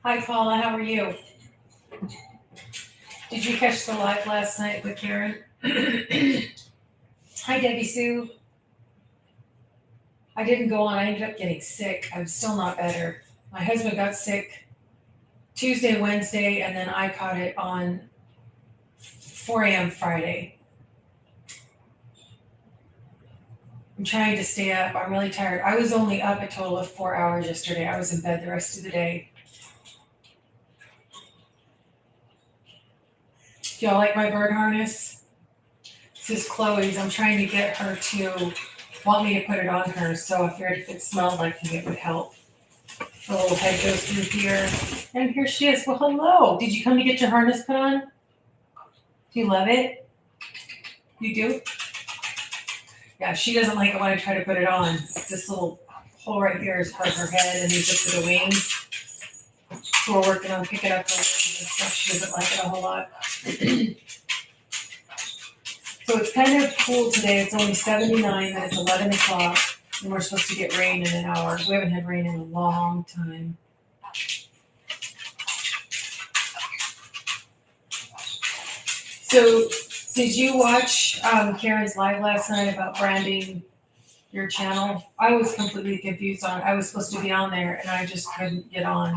Hi, Paula. How are you? Did you catch the live last night with Karen? Hi, Debbie Sue. I didn't go on. I ended up getting sick. I'm still not better. My husband got sick Tuesday, Wednesday, and then I caught it on 4 a.m. Friday. I'm trying to stay up. I'm really tired. I was only up a total of 4 hours yesterday. I was in bed the rest of the day. Do y'all like my bird harness? This is Chloe's. I'm trying to get her to want me to put it on her, so I figured if it smelled like me, it would help. The little head goes through here. And here she is. Well, hello. Did you come to get your harness put on? Do you love it? You do? Yeah, she doesn't like it when I try to put it on. This little hole right here is part of her head, and these are for the wings. So we're working on picking up her wings and stuff. She doesn't like it a whole lot. So it's kind of cool today. It's only 79 and it's 11 o'clock, and we're supposed to get rain in an hour. We haven't had rain in a long time. So did you watch Karen's live last night about branding your channel? I was completely confused on it. I was supposed to be on there and I just couldn't get on.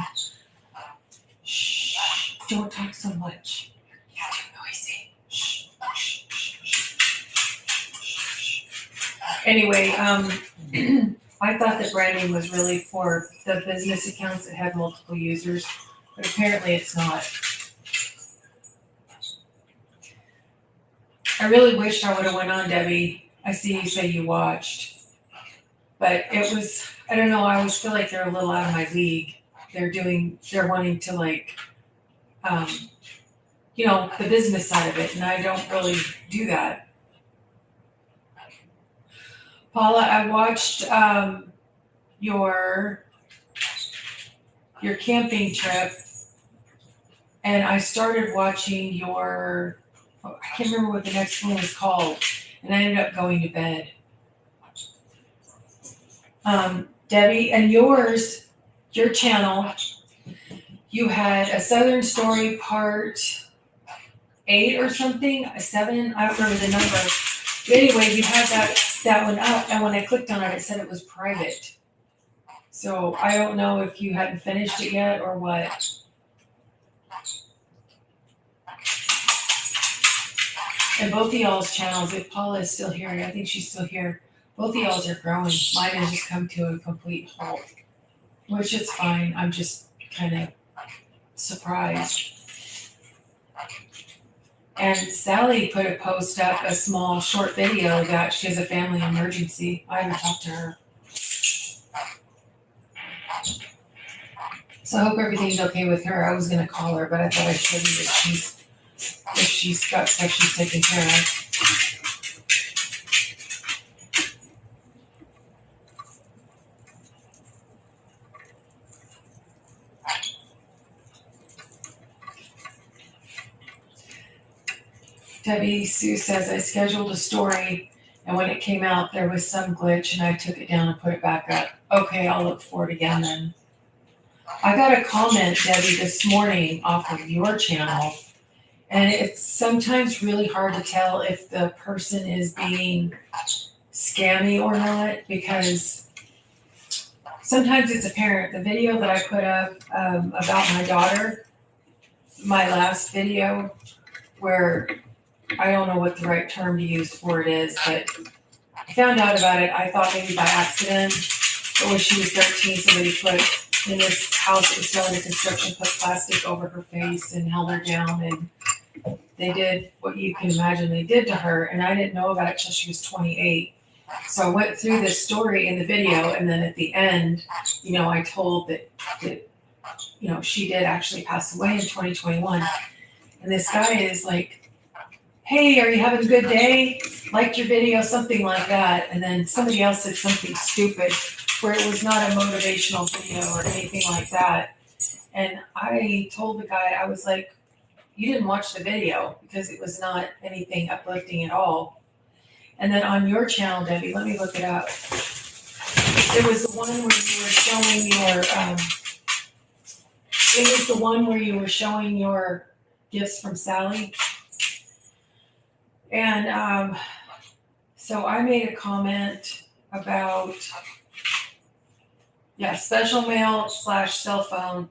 Shh, don't talk so much. You're too noisy. Shh, shh, shh, shh, shh. Anyway, I thought that branding was really for the business accounts that had multiple users, but apparently it's not. I really wished I would have went on, Debbie. I see you say you watched. But it was, I don't know, I always feel like they're a little out of my league. They're wanting to like, the business side of it, and I don't really do that. Paula, I watched your camping trip, and I started watching your, I can't remember what the next one was called, and I ended up going to bed. Debbie, and your channel, you had a Southern Story part 8 or something, a 7, I don't remember the number. But anyway, you had that one up, and when I clicked on it, it said it was private. So I don't know if you hadn't finished it yet or what. And both of y'all's channels, if Paula is still here, I think she's still here, both of y'all's are growing. Mine has just come to a complete halt, which is fine. I'm just kind of surprised. And Sally put a post up, a small short video that she has a family emergency. I haven't talked to her. So I hope everything's okay with her. I was going to call her, but I thought I'd show you that if she's got stuff she's taking care of. Debbie Sue says, I scheduled a story, and when it came out, there was some glitch, and I took it down and put it back up. Okay, I'll look for it again then. I got a comment, Debbie, this morning off of your channel, and it's sometimes really hard to tell if the person is being scammy or not, because sometimes it's apparent. The video that I put up about my daughter, my last video, where I don't know what the right term to use for it is, but I found out about it, I thought maybe by accident, but when she was 13, somebody put in this house that was still under construction, put plastic over her face and held her down, and they did what you can imagine they did to her, and I didn't know about it till she was 28. So I went through this story in the video, and then at the end, I told that she did actually pass away in 2021. And this guy is like, hey, are you having a good day? Liked your video, something like that. And then somebody else said something stupid where it was not a motivational video or anything like that. And I told the guy, I was like, you didn't watch the video because it was not anything uplifting at all. And then on your channel, Debbie, let me look it up. It was the one where you were showing your It was the one where you were showing your gifts from Sally. And so I made a comment about, special mail / cell phone.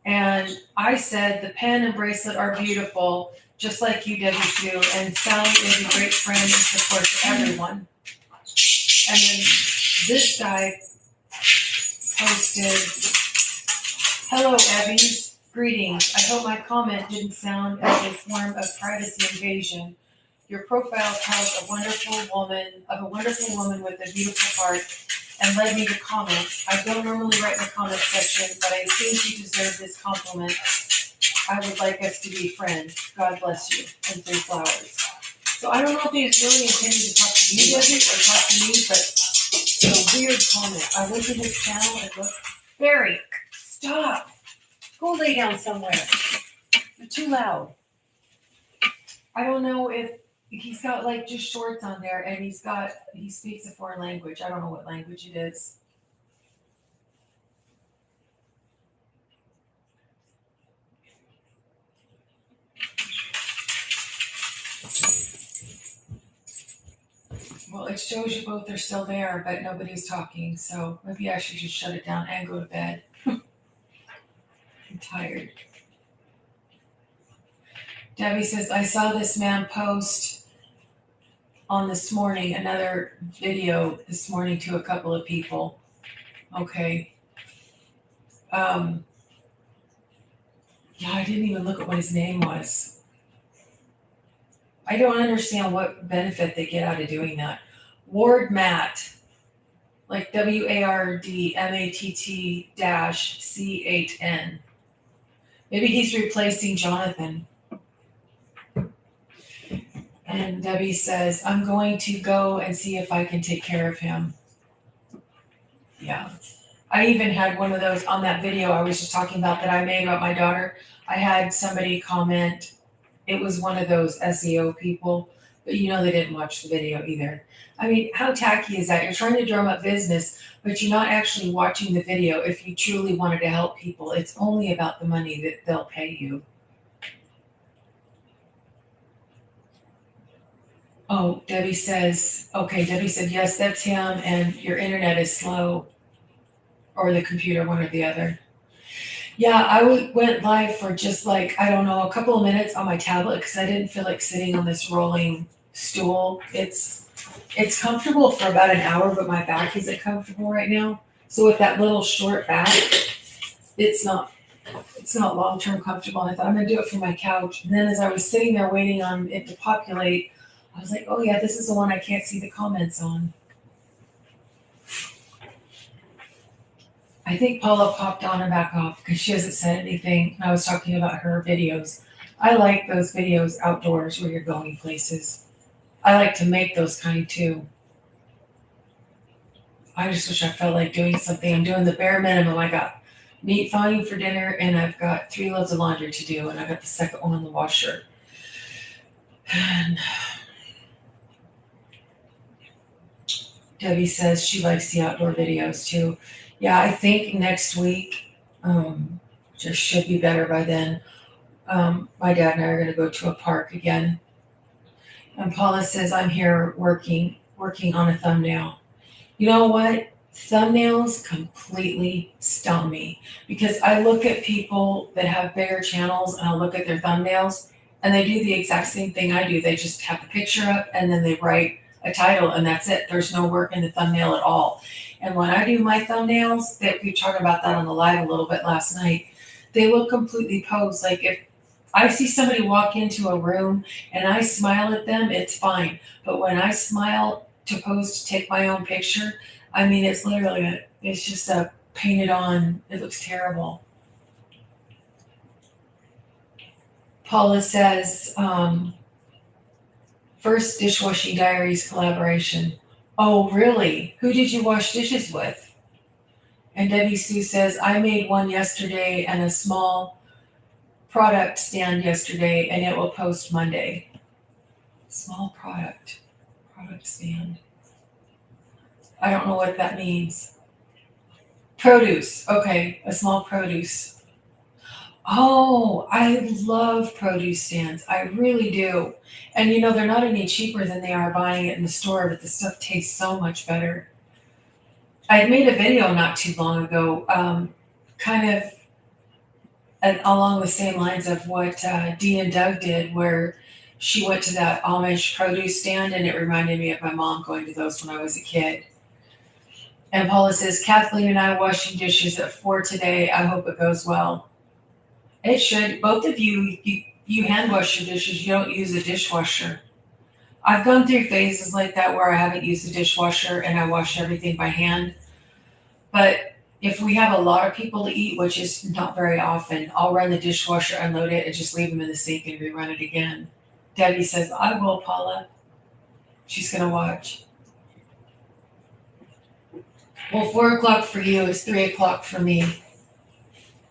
And I said, the pen and bracelet are beautiful, just like you, Debbie Sue. And Sally is a great friend and support to everyone. And then this guy posted, hello, Ebbies. Greetings. I hope my comment didn't sound as a form of privacy invasion. Your profile tells a wonderful woman with a beautiful heart and led me to comment. I don't normally write in the comment section, but I think you deserve this compliment. I would like us to be friends. God bless you. And 3 flowers. So I don't know if he was really intending to talk to you, Debbie, or talk to me, but it's a weird comment. I went to his channel and looked. Barry, stop. Go lay down somewhere. You're too loud. I don't know if he's got like just shorts on there and he speaks a foreign language. I don't know what language it is. Well, it shows you both are still there, but nobody's talking. So maybe I should just shut it down and go to bed. I'm tired. Debbie says, I saw this man post on this morning, another video this morning to a couple of people. Okay. I didn't even look at what his name was. I don't understand what benefit they get out of doing that. Ward Matt, like WARDMATT-C8N. Maybe he's replacing Jonathan. And Debbie says, I'm going to go and see if I can take care of him. Yeah. I even had one of those on that video I was just talking about that I made about my daughter. I had somebody comment, it was one of those SEO people, but they didn't watch the video either. I mean, how tacky is that? You're trying to drum up business, but you're not actually watching the video. If you truly wanted to help people, it's only about the money that they'll pay you. Oh, Debbie said, yes, that's him, and your internet is slow, or the computer, one or the other. Yeah, I went live for just a couple of minutes on my tablet because I didn't feel like sitting on this rolling stool. It's comfortable for about an hour, but my back isn't comfortable right now. So with that little short back, it's not long-term comfortable. And I thought I'm gonna do it from my couch. And then as I was sitting there waiting on it to populate, I was like, oh yeah, this is the one I can't see the comments on. I think Paula popped on and back off because she hasn't said anything. I was talking about her videos. I like those videos outdoors where you're going places. I like to make those kind too. I just wish I felt like doing something. I'm doing the bare minimum. I got meat thawing for dinner and I've got 3 loads of laundry to do and I got the second one in the washer. And Debbie says she likes the outdoor videos too. Yeah, I think next week just should be better by then. My dad and I are going to go to a park again. And Paula says, I'm here working on a thumbnail. You know what? Thumbnails completely stump me because I look at people that have bigger channels and I'll look at their thumbnails and they do the exact same thing I do. They just have the picture up and then they write a title and that's it. There's no work in the thumbnail at all. And when I do my thumbnails, we talked about that on the live a little bit last night, they look completely posed. Like if I see somebody walk into a room and I smile at them, it's fine. But when I smile to pose to take my own picture, I mean, it's literally, it's just a painted on, it looks terrible. Paula says, first Dishwashing Diaries collaboration. Oh, really? Who did you wash dishes with? And Debbie Sue says, I made one yesterday and a small product stand yesterday, and it will post Monday. Small product stand. I don't know what that means. Produce. Okay, a small produce. Oh, I love produce stands. I really do. And they're not any cheaper than they are buying it in the store, but the stuff tastes so much better. I made a video not too long ago, kind of along the same lines of what Dee and Doug did, where she went to that Amish produce stand, and it reminded me of my mom going to those when I was a kid. And Paula says, Kathleen and I washing dishes at 4 today. I hope it goes well. It should. Both of you hand wash your dishes. You don't use a dishwasher. I've gone through phases like that where I haven't used a dishwasher and I wash everything by hand. But if we have a lot of people to eat, which is not very often, I'll run the dishwasher, unload it, and just leave them in the sink and rerun it again. Debbie says, I will, Paula. She's going to watch. Well, 4 o'clock for you is 3 o'clock for me.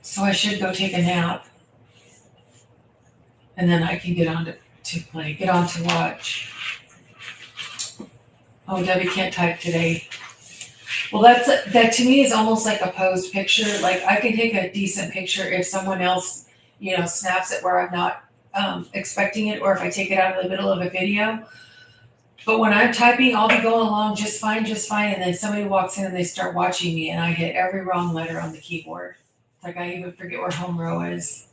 So I should go take a nap. And then I can get on to watch. Oh, Debbie can't type today. Well, that to me is almost like a posed picture. Like I can take a decent picture if someone else, snaps it where I'm not expecting it, or if I take it out of the middle of a video. But when I'm typing, I'll be going along just fine, and then somebody walks in and they start watching me, and I hit every wrong letter on the keyboard. Like I even forget where home row is.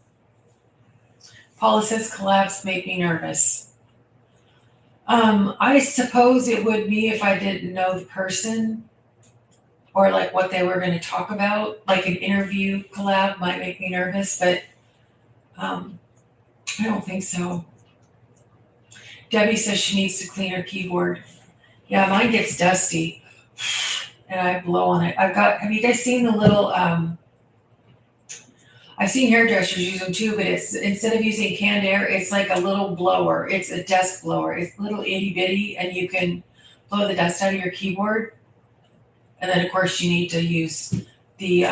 Paula says collabs make me nervous. I suppose it would be if I didn't know the person or like what they were going to talk about. Like an interview collab might make me nervous, but I don't think so. Debbie says she needs to clean her keyboard. Yeah, mine gets dusty and I blow on it. Have you guys seen the little, I've seen hairdressers use them too, but it's instead of using canned air, it's like a little blower. It's a desk blower. It's little itty bitty, and you can blow the dust out of your keyboard. And then of course you need to use the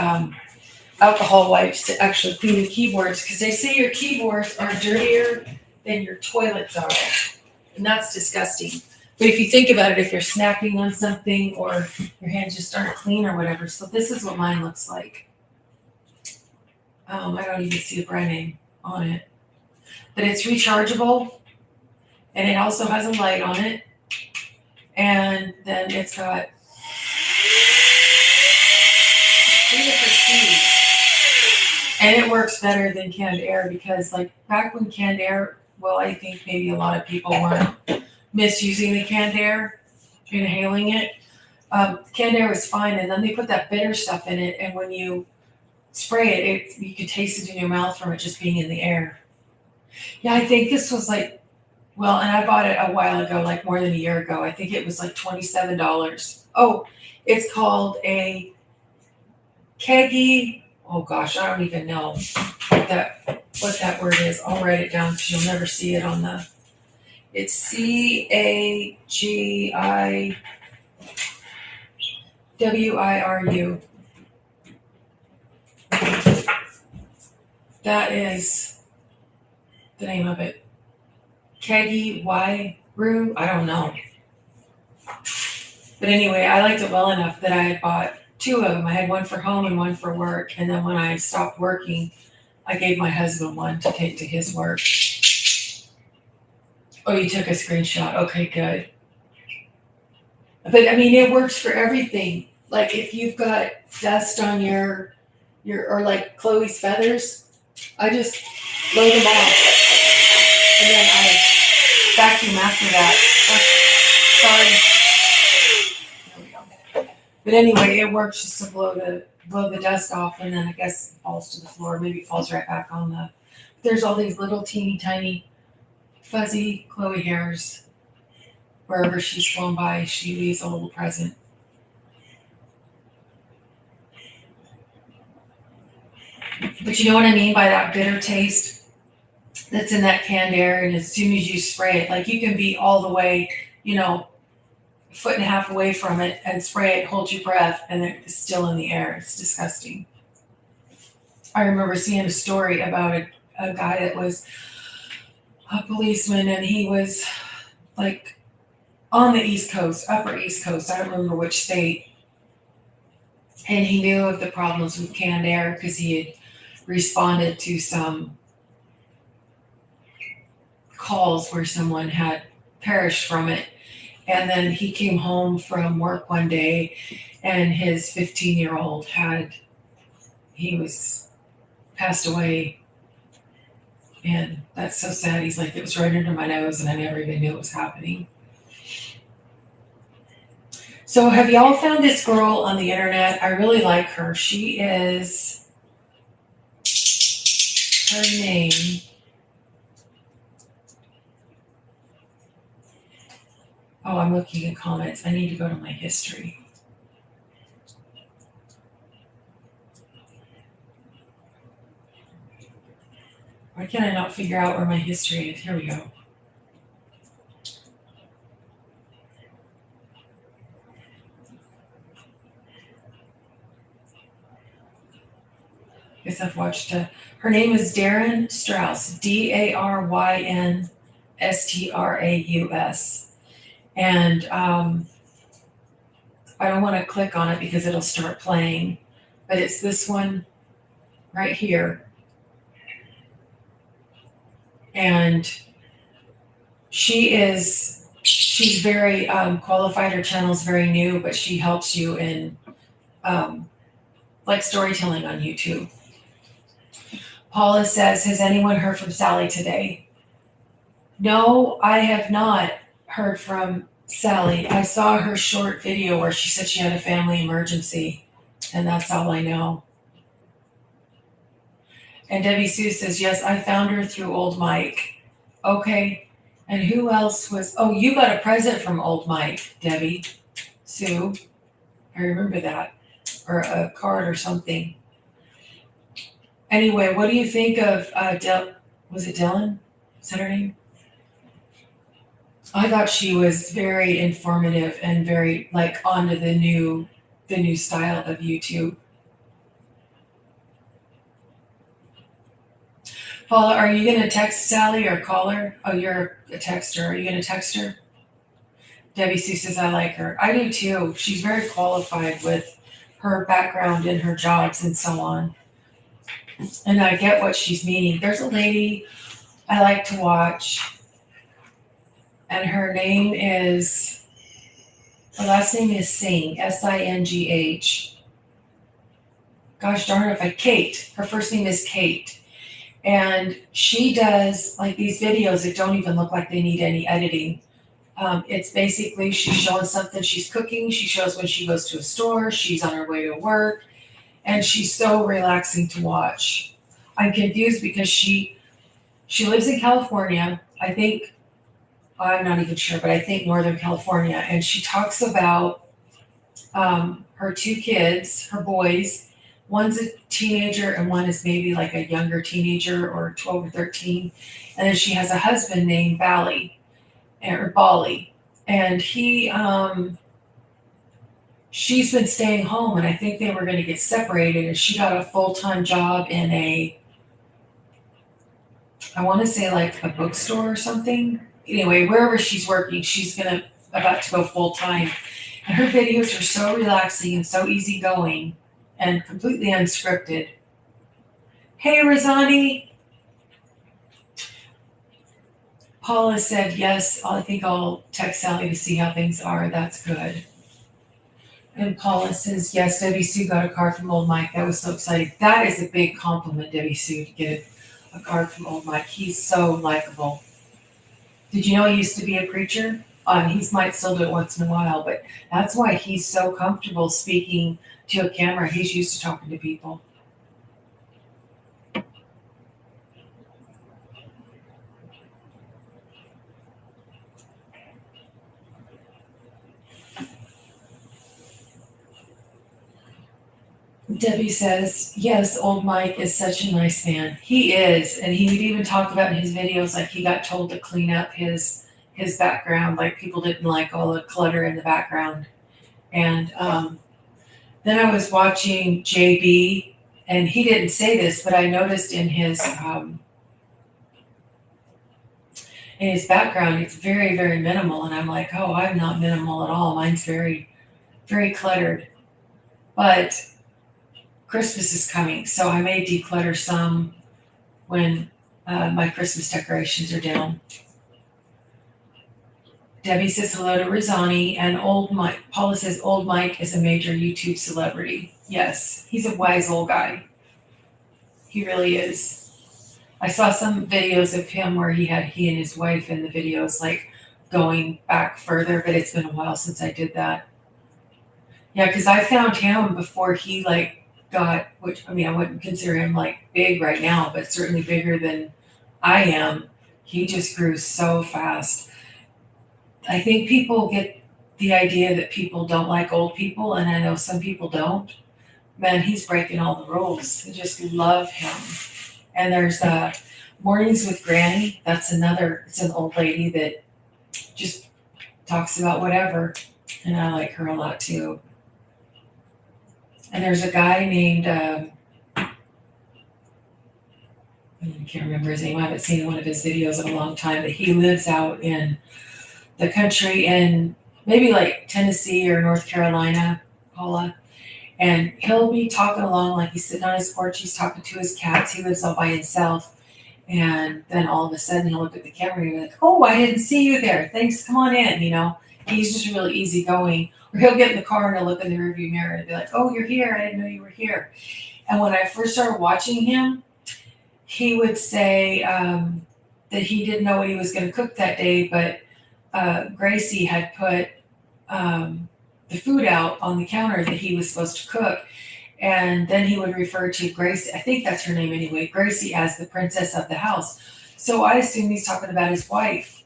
alcohol wipes to actually clean the keyboards, because they say your keyboards are dirtier than your toilets are. And that's disgusting. But if you think about it, if you're snacking on something or your hands just aren't clean or whatever. So this is what mine looks like. I don't even see a brand name on it. But it's rechargeable. And it also has a light on it. And then it's got and it works better than canned air, because like back when canned air, well, I think maybe a lot of people weren't misusing the canned air, inhaling it. Canned air was fine, and then they put that bitter stuff in it, and when you spray it, you could taste it in your mouth from it just being in the air. Yeah, I think this was like, well, and I bought it a while ago, like more than a year ago. I think it was like $27. Oh, it's called a Keggy. Oh gosh, I don't even know what that word is. I'll write it down because you'll never see it on the. It's CAGIWIRU. That is the name of it. Keggy Wairu. I don't know. But anyway, I liked it well enough that I had bought 2 of them. I had one for home and one for work. And then when I stopped working, I gave my husband one to take to his work. Oh, you took a screenshot. Okay, good. But I mean, it works for everything. Like if you've got dust on your or like Chloe's feathers, I just blow them off. And then I vacuum after that. Sorry. There we go. But anyway, it works just to blow the dust off, and then I guess it falls to the floor. Maybe it falls right back on the. There's all these little teeny tiny fuzzy Chloe hairs. Wherever she's flown by, she leaves a little present. But you know what I mean by that bitter taste that's in that canned air, and as soon as you spray it, like you can be all the way, a foot and a half away from it and spray it, hold your breath, and it's still in the air. It's disgusting. I remember seeing a story about a guy that was a policeman, and he was like on the East Coast, upper East Coast, I don't remember which state, and he knew of the problems with canned air because he had responded to some calls where someone had perished from it. And then he came home from work one day and his 15-year-old he was passed away. And that's so sad. He's like, it was right under my nose and I never even knew it was happening. So have y'all found this girl on the internet? I really like her. Her name. Oh, I'm looking at comments. I need to go to my history. Why can I not figure out where my history is? Here we go. I guess I've watched her name is Daryn Straus, DarynStraus. And I don't want to click on it because it'll start playing, but it's this one right here. And she's very qualified. Her channel's very new, but she helps you in like storytelling on YouTube. Paula says, has anyone heard from Sally today? No, I have not heard from Sally. I saw her short video where she said she had a family emergency, and that's all I know. And Debbie Sue says, yes, I found her through old Mike. Okay. And who else was, oh, you got a present from old Mike, Debbie Sue. I remember that. Or a card or something. Anyway, what do you think of, was it Dylan? Is that her name? I thought she was very informative and very like onto the new style of YouTube. Paula, are you going to text Sally or call her? Oh, you're a texter. Are you going to text her? Debbie Sue says, I like her. I do too. She's very qualified with her background and her jobs and so on. And I get what she's meaning. There's a lady I like to watch, and her last name is Singh, Singh. Gosh darn it, Kate. Her first name is Kate. And she does like these videos that don't even look like they need any editing. It's basically she's showing something she's cooking. She shows when she goes to a store. She's on her way to work. And she's so relaxing to watch. I'm confused because she lives in California. I think, I'm not even sure, but I think Northern California. And she talks about her two kids, her boys. One's a teenager and one is maybe like a younger teenager or 12 or 13. And then she has a husband named Bali. And she's been staying home, and I think they were going to get separated, and she got a full-time job in I want to say like a bookstore or something. Anyway, wherever she's working, she's about to go full-time. And her videos are so relaxing and so easygoing and completely unscripted. Hey, Razani. Paula said, yes, I think I'll text Sally to see how things are. That's good. And Paula says, yes, Debbie Sue got a card from old Mike. That was so exciting. That is a big compliment, Debbie Sue, to get a card from old Mike. He's so likable. Did you know he used to be a preacher? He might still do it once in a while, but that's why he's so comfortable speaking to a camera. He's used to talking to people. Debbie says, yes, old Mike is such a nice man. He is. And he would even talk about in his videos, like he got told to clean up his background. Like people didn't like all the clutter in the background. And then I was watching JB, and he didn't say this, but I noticed in his background, it's very, very minimal. And I'm like, oh, I'm not minimal at all. Mine's very, very cluttered. But Christmas is coming, so I may declutter some when my Christmas decorations are down. Debbie says hello to Rizani, and old Mike. Paula says old Mike is a major YouTube celebrity. Yes, he's a wise old guy. He really is. I saw some videos of him where he and his wife in the videos, like going back further, but it's been a while since I did that. Yeah, because I found him before he got, which I mean, I wouldn't consider him big right now, but certainly bigger than I am. He just grew so fast. I think people get the idea that people don't like old people, and I know some people don't. Man, he's breaking all the rules. I just love him. And there's Mornings with Granny. It's an old lady that just talks about whatever, and I like her a lot too. And there's a guy named, I can't remember his name. I haven't seen one of his videos in a long time, but he lives out in the country in maybe Tennessee or North Carolina, Paula. And he'll be talking along like he's sitting on his porch. He's talking to his cats. He lives all by himself. And then all of a sudden he'll look at the camera and be like, oh, I didn't see you there. Thanks. Come on in. He's just really easygoing. Or he'll get in the car and he'll look in the rearview mirror and be like, oh, you're here. I didn't know you were here. And when I first started watching him, he would say that he didn't know what he was going to cook that day, but Gracie had put the food out on the counter that he was supposed to cook. And then he would refer to Gracie, I think that's her name anyway, Gracie, as the princess of the house. So I assume he's talking about his wife.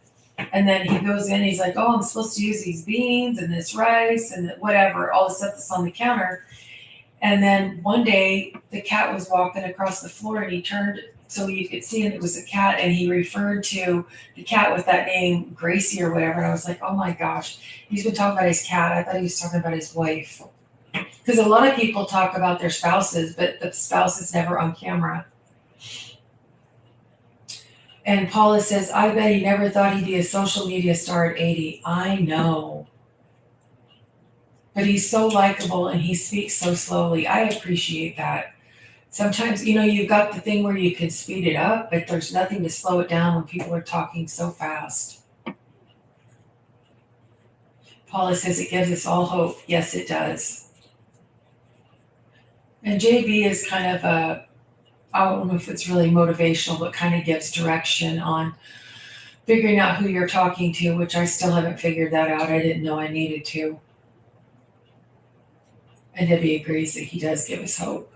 And then he goes in and he's like, oh, I'm supposed to use these beans and this rice and whatever, all the stuff that's on the counter. And then one day the cat was walking across the floor and he turned so you could see it was a cat, and he referred to the cat with that name, Gracie or whatever. And I was like, oh my gosh, he's been talking about his cat. I thought he was talking about his wife. Because a lot of people talk about their spouses, but the spouse is never on camera. And Paula says, I bet he never thought he'd be a social media star at 80. I know. But he's so likable and he speaks so slowly. I appreciate that. Sometimes, you've got the thing where you can speed it up, but there's nothing to slow it down when people are talking so fast. Paula says it gives us all hope. Yes, it does. And JB is kind of I don't know if it's really motivational, but kind of gives direction on figuring out who you're talking to, which I still haven't figured that out. I didn't know I needed to. And Debbie agrees that he does give us hope.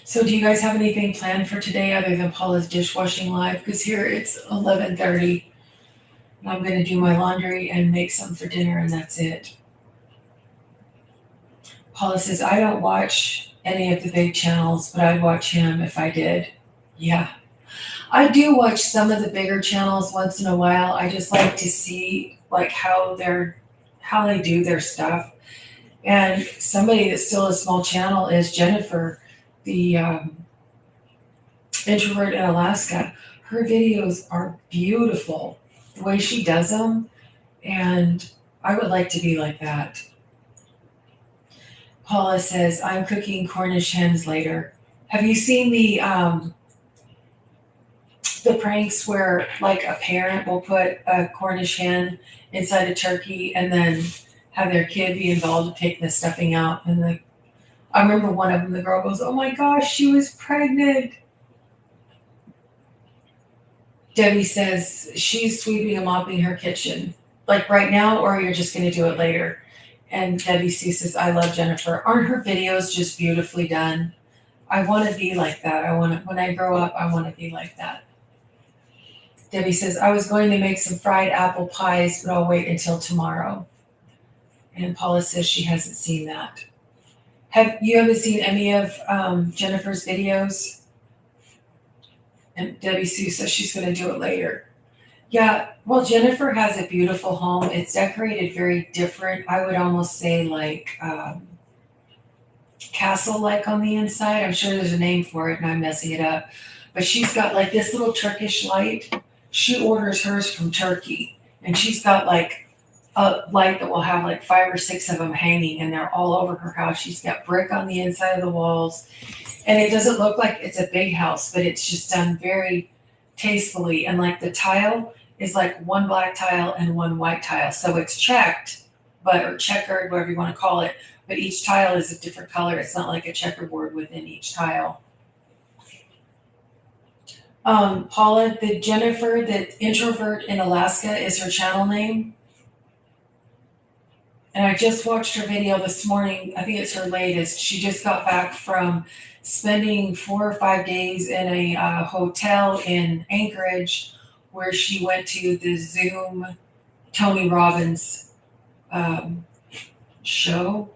So do you guys have anything planned for today other than Paula's dishwashing live? Because here it's 11:30. And I'm going to do my laundry and make something for dinner, and that's it. Paula says, I don't watch any of the big channels, but I'd watch him if I did. Yeah. I do watch some of the bigger channels once in a while. I just like to see how they do their stuff. And somebody that's still a small channel is Jennifer, the introvert in Alaska. Her videos are beautiful, the way she does them, and I would like to be like that. Paula says, I'm cooking Cornish hens later. Have you seen the pranks where a parent will put a Cornish hen inside a turkey and then have their kid be involved in taking the stuffing out? And I remember one of them, the girl goes, oh my gosh, she was pregnant. Debbie says she's sweeping and mopping her kitchen. Right now, or you're just going to do it later? And Debbie C says, I love Jennifer. Aren't her videos just beautifully done? I want to be like that. When I grow up, I want to be like that. Debbie says, I was going to make some fried apple pies, but I'll wait until tomorrow. And Paula says she hasn't seen that. You haven't seen any of Jennifer's videos? And Debbie Sue says she's going to do it later. Yeah, well, Jennifer has a beautiful home. It's decorated very different. I would almost say castle-like on the inside. I'm sure there's a name for it and I'm messing it up. But she's got this little Turkish light. She orders hers from Turkey. And she's got a light that will have like 5 or 6 of them hanging, and they're all over her house. She's got brick on the inside of the walls, and it doesn't look like it's a big house, but it's just done very tastefully. And like the tile is like one black tile and one white tile, so it's checked, but or checkered, whatever you want to call it. But each tile is a different color. It's not like a checkerboard within each tile. Paula, the Jennifer, the introvert in Alaska, is her channel name. And I just watched her video this morning. I think it's her latest. She just got back from spending 4 or 5 days in a hotel in Anchorage, where she went to the Zoom Tony Robbins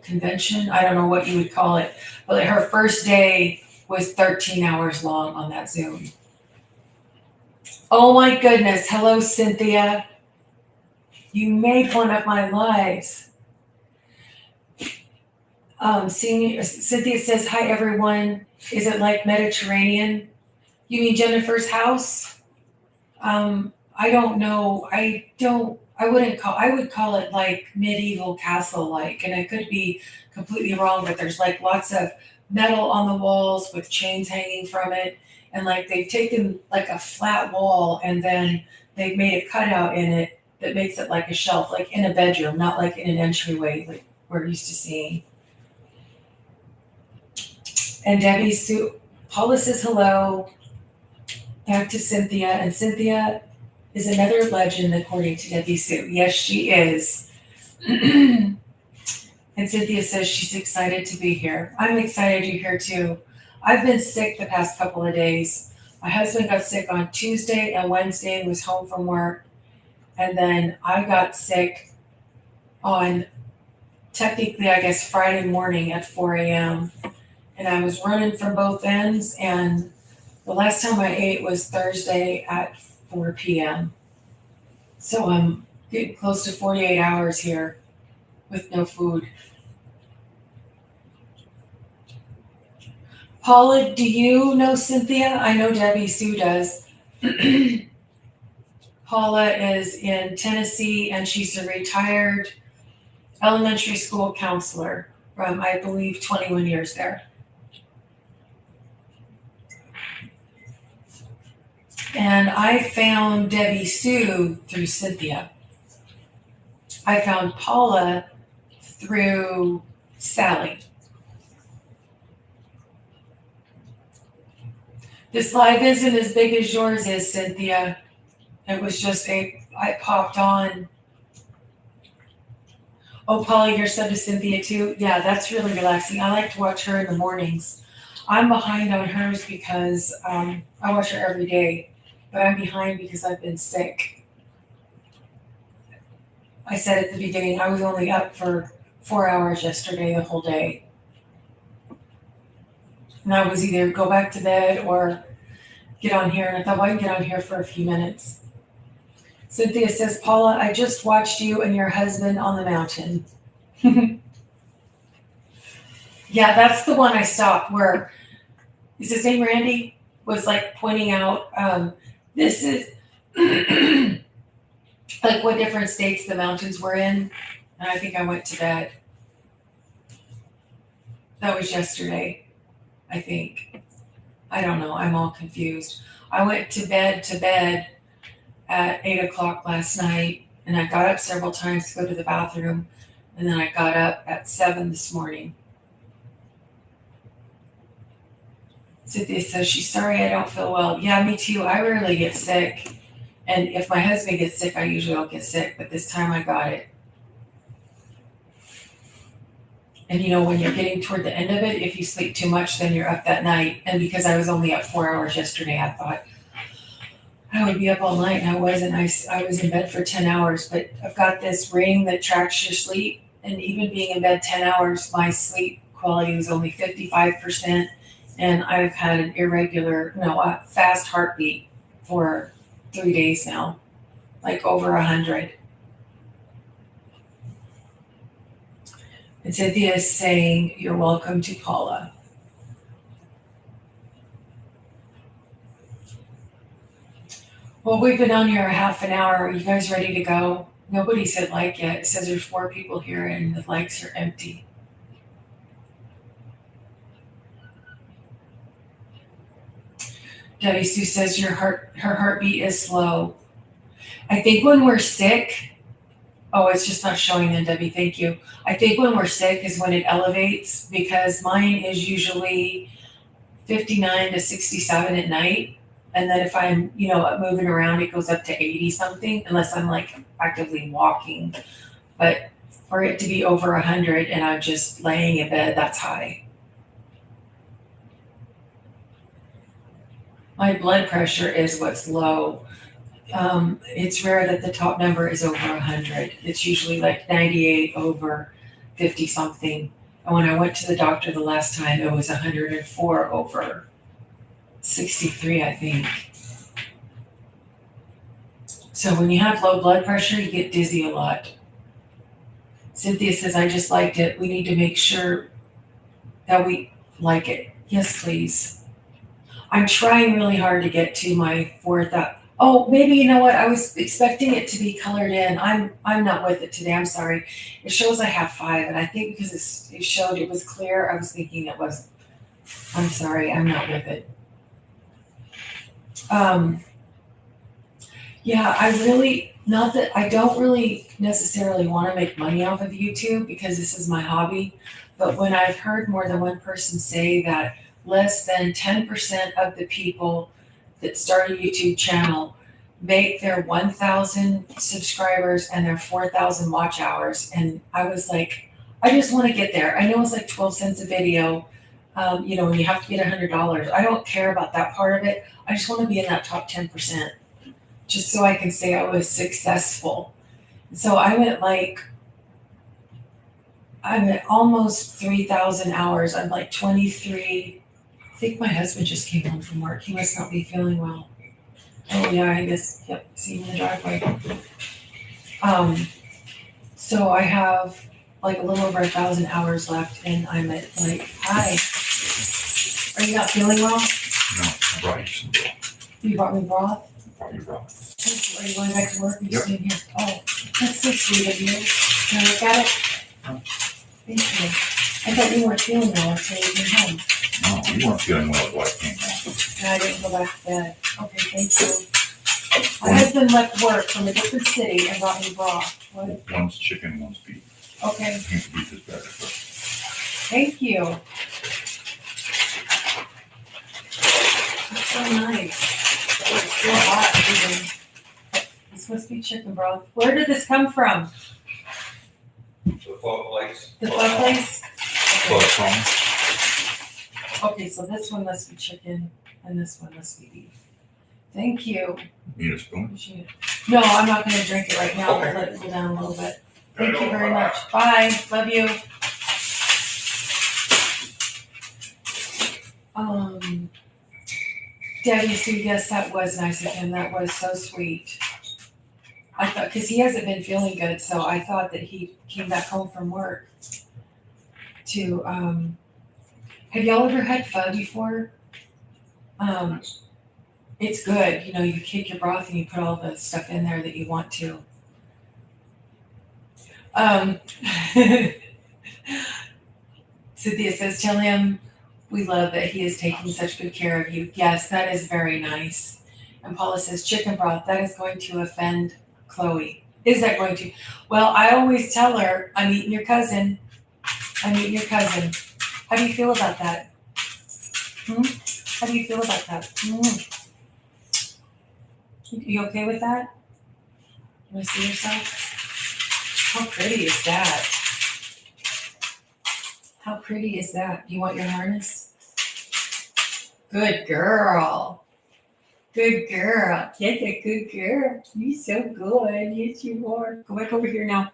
convention. I don't know what you would call it, but her first day was 13 hours long on that Zoom. Oh my goodness. Hello, Cynthia. You made one of my lives. Cynthia says, hi, everyone. Is it like Mediterranean? You mean Jennifer's house? I don't know. I would call it like medieval castle-like, and I could be completely wrong, but there's like lots of metal on the walls with chains hanging from it. And like they've taken like a flat wall and then they've made a cutout in it that makes it like a shelf, like in a bedroom, not like in an entryway like we're used to seeing. And Debbie Sue, Paula says hello. Back to Cynthia, and Cynthia is another legend according to Debbie Sue. Yes, she is. And Cynthia says she's excited to be here. I'm excited you're here too. I've been sick the past couple of days. My husband got sick on Tuesday and Wednesday and was home from work. And then I got sick on technically, I guess, Friday morning at 4 a.m. And I was running from both ends. And the last time I ate was Thursday at 4 p.m. So I'm getting close to 48 hours here with no food. Paula, do you know Cynthia? I know Debbie Sue does. Paula is in Tennessee, and she's a retired elementary school counselor from, I believe, 21 years there. And I found Debbie Sue through Cynthia. I found Paula through Sally. This live isn't as big as yours is, Cynthia. It was just I popped on. Oh, Paula, you're sub to Cynthia too? Yeah, that's really relaxing. I like to watch her in the mornings. I'm behind on hers because I watch her every day, but I'm behind because I've been sick. I said at the beginning, I was only up for 4 hours yesterday, the whole day. And I was either go back to bed or get on here. And I thought, well, I can get on here for a few minutes. Cynthia says, Paula, I just watched you and your husband on the mountain. Yeah, that's the one I stopped where, is his name Randy? Was like pointing out, this is like what different states the mountains were in. And I think I went to bed. That was yesterday, I think. I don't know. I'm all confused. I went to bed at 8 o'clock last night, and I got up several times to go to the bathroom, and then I got up at 7 this morning. Cynthia says she's sorry I don't feel well. Yeah, me too. I rarely get sick. And if my husband gets sick, I usually don't get sick, but this time I got it. And you know, when you're getting toward the end of it, if you sleep too much, then you're up that night. And because I was only up 4 hours yesterday, I thought I would be up all night, and I wasn't. I was in bed for 10 hours, but I've got this ring that tracks your sleep. And even being in bed 10 hours, my sleep quality was only 55%. And I've had an a fast heartbeat for 3 days now, like over 100. And Cynthia is saying, you're welcome to Paula. Well, we've been on here a half an hour. Are you guys ready to go? Nobody's hit like yet. It says there's 4 people here and the likes are empty. Debbie Sue says her heartbeat is slow. I think when we're sick, oh, it's just not showing then, Debbie, thank you. I think when we're sick is when it elevates, because mine is usually 59 to 67 at night. And then if I'm, moving around, it goes up to 80 something, unless I'm like actively walking. But for it to be over 100 and I'm just laying in bed, that's high. My blood pressure is what's low. It's rare that the top number is over 100. It's usually like 98 over 50 something. And when I went to the doctor the last time, it was 104 over 63, I think. So when you have low blood pressure, you get dizzy a lot. Cynthia says, I just liked it. We need to make sure that we like it. Yes, please. I'm trying really hard to get to my 4,000. Oh, maybe, you know what? I was expecting it to be colored in. I'm not with it today. I'm sorry. It shows I have 5, and I think because it showed it was clear, I was thinking it wasn't. I'm sorry. I'm not with it. Yeah, I don't really necessarily want to make money off of YouTube because this is my hobby. But when I've heard more than one person say that less than 10% of the people that start a YouTube channel make their 1,000 subscribers and their 4,000 watch hours. And I was like, I just want to get there. I know it's like 12 cents a video, when you have to get $100. I don't care about that part of it. I just want to be in that top 10%, just so I can say I was successful. So I'm at almost 3,000 hours. I'm like 23. I think my husband just came home from work. He must not be feeling well. Oh yeah, I guess, yep, see him in the driveway. So I have like a little over 1,000 hours left and I'm at hi. Are you not feeling well? No, I brought you some broth. You brought me broth? I brought you broth. Thank you. Are you going back to work? Or are you Yep. staying here? Oh, that's so sweet of you. Can I look at it? No. Thank you. I thought you weren't feeling well until you came home. No, you weren't feeling well at what came home. And I didn't go back to bed. Okay, thank you. My husband left work from a different city and brought me broth. What? One's chicken, one's beef. Okay, I think the beef is better, but thank you. That's so nice. It's so hot even. This must be chicken broth. Where did this come from? The pho place. The pho place? but Okay. from Okay, so this one must be chicken and this one must be beef. Thank you. need a spoon. Appreciate it. No, I'm not gonna drink it right now. I'll Okay. let it cool down a little bit. Thank you very much. Bye. Love you. Debbie Sue, yes, that was nice of him. That was so sweet. I thought, because he hasn't been feeling good, so I thought that he came back home from work to, have y'all ever had pho before? It's good. You take your broth and you put all the stuff in there that you want to. Cynthia says, tell him we love that he is taking such good care of you. Yes, that is very nice. And Paula says, chicken broth, that is going to offend Chloe. Is that going to? Well, I always tell her, I'm eating your cousin. I'm eating your cousin. How do you feel about that? How do you feel about that? You okay with that? You want to see yourself? How pretty is that? How pretty is that? Do you want your harness? Good girl. Good girl. That's a good girl. You're so good. Yes, you are. Go back over here now.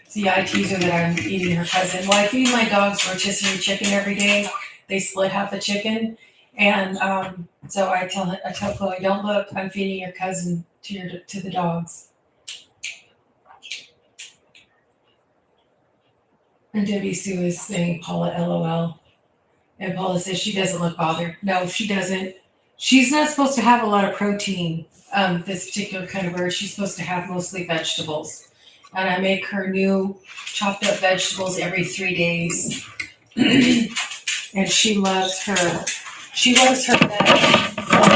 See, I tease her that I'm eating her cousin. Well, I feed my dogs rotisserie chicken every day. They split half the chicken. And so I tell Chloe, don't look, I'm feeding your cousin to the dogs. And Debbie Sue is saying Paula LOL. And Paula says she doesn't look bothered. No, she doesn't. She's not supposed to have a lot of protein, this particular kind of bird. She's supposed to have mostly vegetables. And I make her new chopped up vegetables every 3 days. And she loves her bed for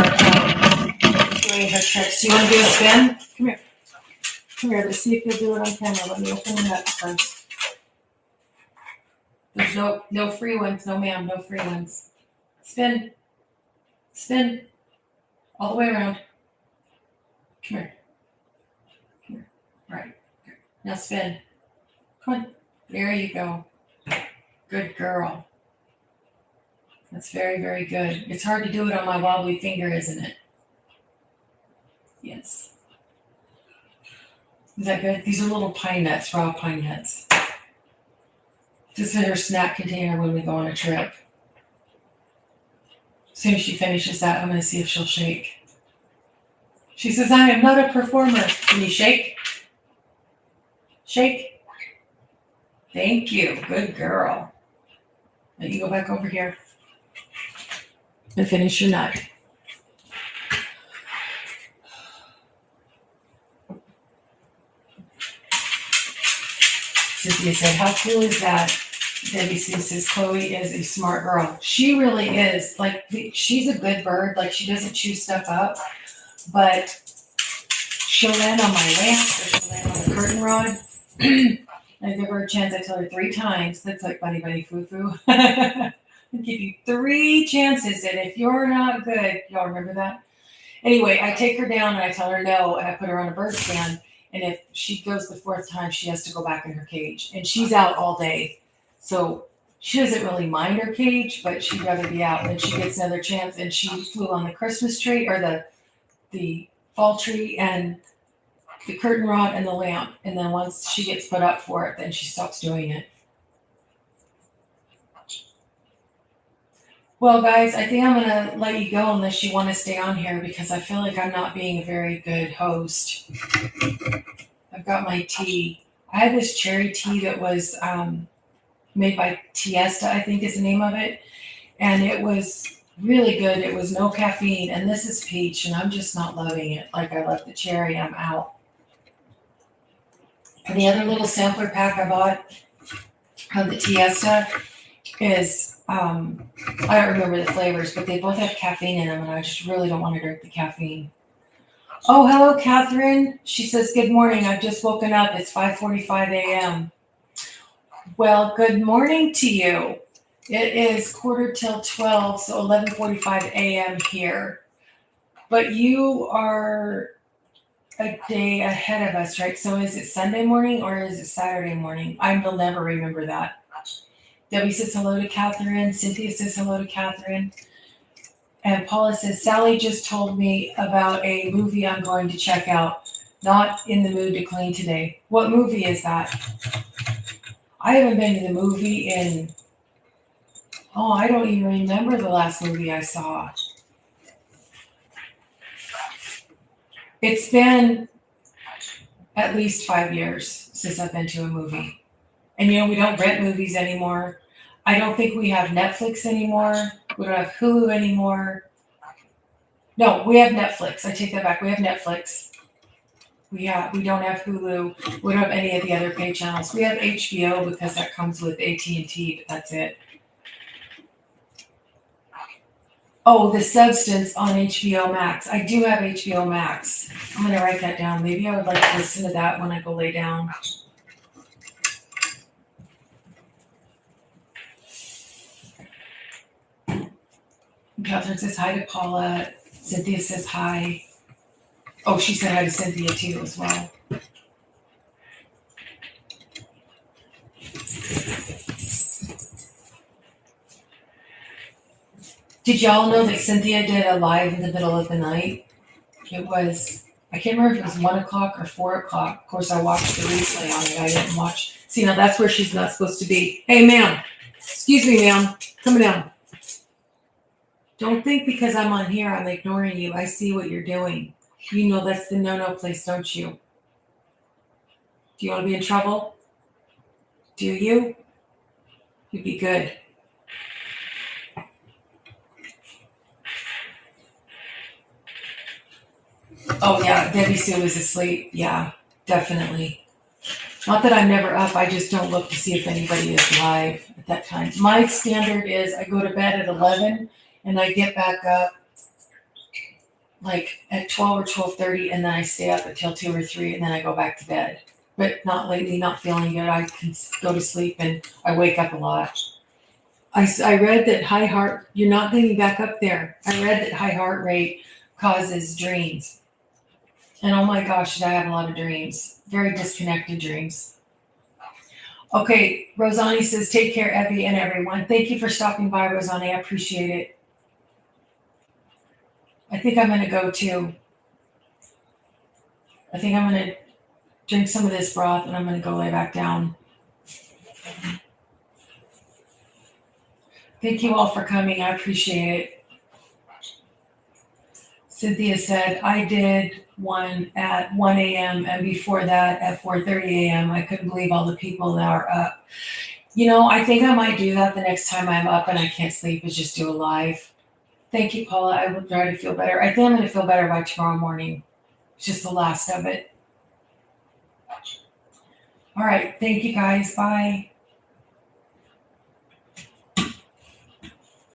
doing her tricks. Do you want to do a spin? Come here. Come here. Let's see if you'll do it on camera. Let me open it up first. There's no free ones. No, ma'am. No free ones. Spin. Spin. All the way around. Come here. Come here. Right. Now spin. Come on. There you go. Good girl. That's very, very good. It's hard to do it on my wobbly finger, isn't it? Yes. Is that good? These are little pine nuts, raw pine nuts. This is her snack container when we go on a trip. As soon as she finishes that, I'm going to see if she'll shake. She says, I am not a performer. Can you shake? Shake. Thank you. Good girl. Now you go back over here and finish your nut. Cynthia said, how cool is that? Debbie Sue says, Chloe is a smart girl. She really is. Like, she's a good bird. Like, she doesn't chew stuff up, but she'll land on my lamp or she'll land on the curtain rod. I give her a chance. I tell her 3 times. That's like buddy, buddy, foo, foo. I'll give you 3 chances. And if you're not good, y'all remember that? Anyway, I take her down and I tell her no, and I put her on a bird stand. And if she goes the 4th time, she has to go back in her cage. And she's out all day. So she doesn't really mind her cage, but she'd rather be out. And she gets another chance. And she flew on the Christmas tree or the fall tree and the curtain rod and the lamp. And then once she gets put up for it, then she stops doing it. Well, guys, I think I'm going to let you go unless you want to stay on here because I feel like I'm not being a very good host. I've got my tea. I had this cherry tea that was made by Tiesta, I think is the name of it. And it was really good. It was no caffeine. And this is peach, and I'm just not loving it. Like I love the cherry. I'm out. And the other little sampler pack I bought of the Tiesta is... I don't remember the flavors, but they both have caffeine in them, and I just really don't want to drink the caffeine. Oh, hello, Catherine. She says, good morning. I've just woken up. It's 5:45 a.m. Well, good morning to you. It is 11:45, so 11:45 a.m. here. But you are a day ahead of us, right? So is it Sunday morning or is it Saturday morning? I will never remember that. Debbie says hello to Catherine. Cynthia says hello to Catherine. And Paula says, Sally just told me about a movie I'm going to check out. Not in the mood to clean today. What movie is that? I haven't been to the movie in, I don't even remember the last movie I saw. It's been at least 5 years since I've been to a movie. And we don't rent movies anymore. I don't think we have Netflix anymore. We don't have Hulu anymore. No, we have Netflix. I take that back. We have Netflix. We don't have Hulu. We don't have any of the other pay channels. We have HBO because that comes with AT&T, but that's it. Oh, The Substance on HBO Max. I do have HBO Max. I'm going to write that down. Maybe I would like to listen to that when I go lay down. Catherine says hi to Paula. Cynthia says hi. Oh, she said hi to Cynthia too as well. Did y'all know that Cynthia did a live in the middle of the night? It was, I can't remember if it was 1 o'clock or 4 o'clock. Of course, I watched the replay on it. I didn't watch. See, now that's where she's not supposed to be. Hey, ma'am. Excuse me, ma'am. Coming down. Don't think because I'm on here, I'm ignoring you. I see what you're doing. You know that's the no-no place, don't you? Do you want to be in trouble? Do you? You'd be good. Oh yeah, Debbie Sue was asleep. Yeah, definitely. Not that I'm never up, I just don't look to see if anybody is live at that time. My standard is I go to bed at 11 and I get back up like at 12 or 12:30 and then I stay up until 2 or 3 and then I go back to bed. But not lately, not feeling good. I can go to sleep and I wake up a lot. I read that high heart, you're not getting back up there. I read that high heart rate causes dreams. And oh my gosh, did I have a lot of dreams. Very disconnected dreams. Okay, Rosani says, take care, Evie and everyone. Thank you for stopping by, Rosani. I appreciate it. I think I'm going to go too. I think I'm going to drink some of this broth and I'm going to go lay back down. Thank you all for coming. I appreciate it. Cynthia said, I did one at 1 a.m. and before that at 4:30 a.m. I couldn't believe all the people that are up. You know, I think I might do that the next time I'm up and I can't sleep is just do a live. Thank you, Paula. I will try to feel better. I think I'm going to feel better by tomorrow morning. It's just the last of it. All right. Thank you guys. Bye.